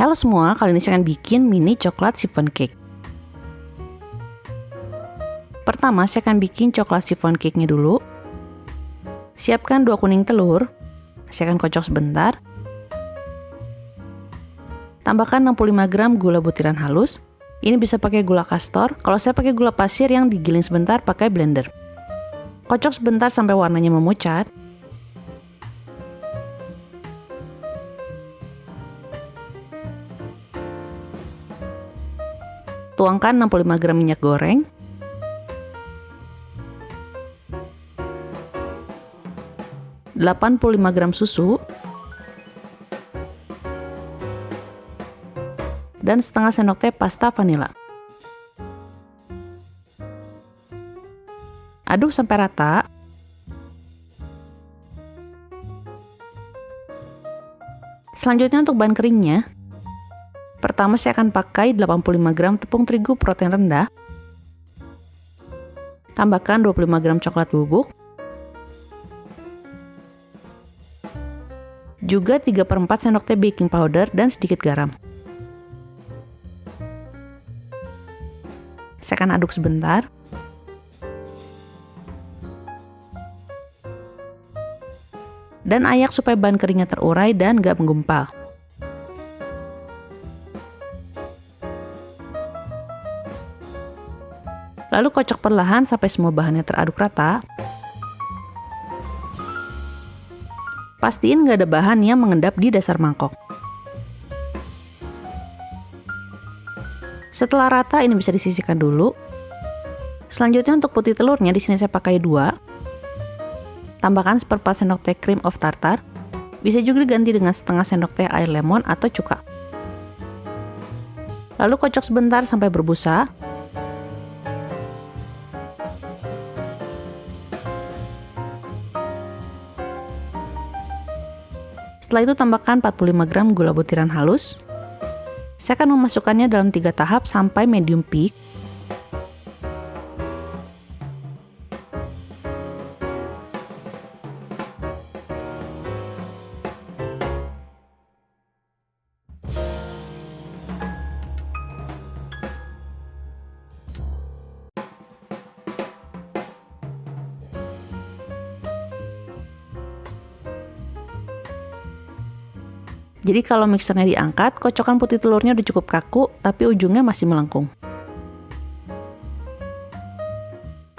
Halo semua, kali ini saya akan bikin mini coklat chiffon cake. Pertama, saya akan bikin coklat chiffon cake-nya dulu. Siapkan 2 kuning telur. Saya akan kocok sebentar. Tambahkan 65 gram gula butiran halus. Ini bisa pakai gula kastor. Kalau saya pakai gula pasir yang digiling sebentar pakai blender. Kocok sebentar sampai warnanya memucat. Tuangkan 65 gram minyak goreng. ...85 gram susu. Dan setengah sendok teh pasta vanila. Aduk sampai rata. Selanjutnya untuk bahan keringnya. Pertama saya akan pakai 85 gram tepung terigu protein rendah. Tambahkan 25 gram coklat bubuk. Juga 3/4 sendok teh baking powder dan sedikit garam. Saya akan aduk sebentar. Dan ayak supaya bahan keringnya terurai dan gak menggumpal. Lalu kocok perlahan sampai semua bahannya teraduk rata. Pastiin nggak ada bahan yang mengendap di dasar mangkok. Setelah rata, ini bisa disisihkan dulu. Selanjutnya untuk putih telurnya, di sini saya pakai 2. Tambahkan 1/4 sendok teh cream of tartar. Bisa juga diganti dengan setengah sendok teh air lemon atau cuka. Lalu kocok sebentar sampai berbusa. Setelah itu tambahkan 45 gram gula butiran halus. Saya akan memasukkannya dalam 3 tahap sampai medium peak. Jadi kalau mixernya diangkat, kocokan putih telurnya udah cukup kaku, tapi ujungnya masih melengkung.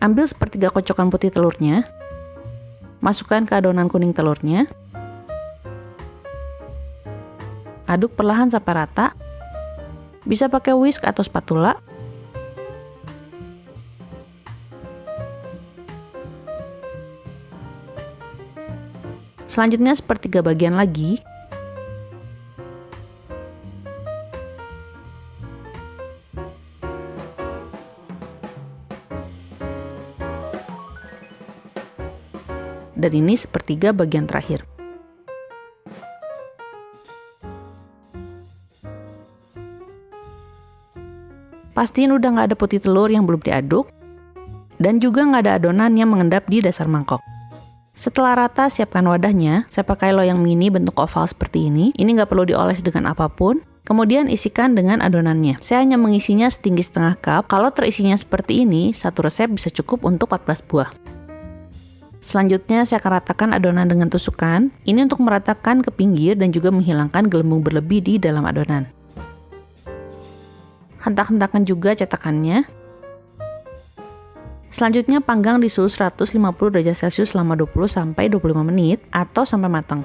Ambil sepertiga kocokan putih telurnya, masukkan ke adonan kuning telurnya, aduk perlahan sampai rata, bisa pakai whisk atau spatula. Selanjutnya sepertiga bagian lagi. Dan ini sepertiga bagian terakhir. Pastiin udah nggak ada putih telur yang belum diaduk, dan juga nggak ada adonan yang mengendap di dasar mangkok. Setelah rata, siapkan wadahnya. Saya pakai loyang mini bentuk oval seperti ini. Ini nggak perlu dioles dengan apapun. Kemudian isikan dengan adonannya. Saya hanya mengisinya setinggi setengah cup. Kalau terisinya seperti ini, satu resep bisa cukup untuk 14 buah. Selanjutnya saya akan ratakan adonan dengan tusukan. Ini untuk meratakan ke pinggir dan juga menghilangkan gelembung berlebih di dalam adonan. Hentak-hentakan juga cetakannya. Selanjutnya panggang di suhu 150 derajat Celcius selama 20-25 menit atau sampai matang.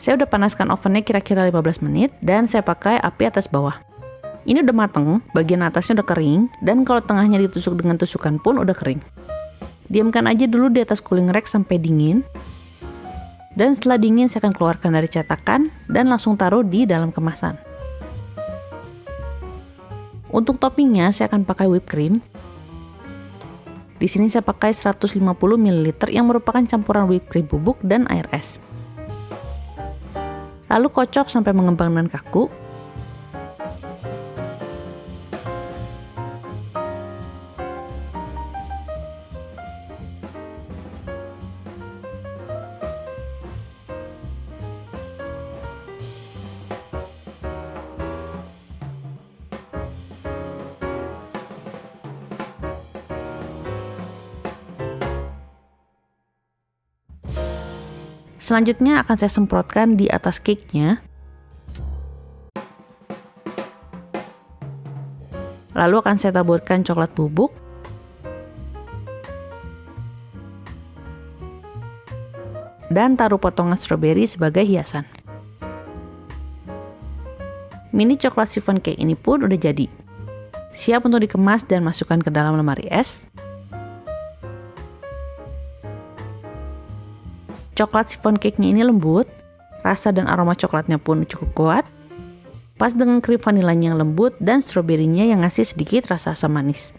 Saya udah panaskan ovennya kira-kira 15 menit dan saya pakai api atas bawah. Ini udah matang, bagian atasnya udah kering, dan kalau tengahnya ditusuk dengan tusukan pun udah kering. Diamkan aja dulu di atas cooling rack sampai dingin. Dan setelah dingin saya akan keluarkan dari cetakan dan langsung taruh di dalam kemasan. Untuk toppingnya saya akan pakai whipped cream. Di sini saya pakai 150 ml yang merupakan campuran whipped cream bubuk dan air es. Lalu kocok sampai mengembang dan kaku. Selanjutnya akan saya semprotkan di atas cake-nya. Lalu akan saya taburkan coklat bubuk. Dan taruh potongan stroberi sebagai hiasan. Mini coklat chiffon cake ini pun udah jadi. Siap untuk dikemas dan masukkan ke dalam lemari es. Coklat chiffon cake-nya ini lembut, rasa dan aroma coklatnya pun cukup kuat. Pas dengan krim vanilanya yang lembut dan stroberinya yang ngasih sedikit rasa asam manis.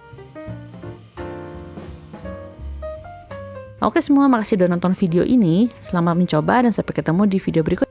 Oke semua, makasih udah nonton video ini. Selamat mencoba dan sampai ketemu di video berikutnya.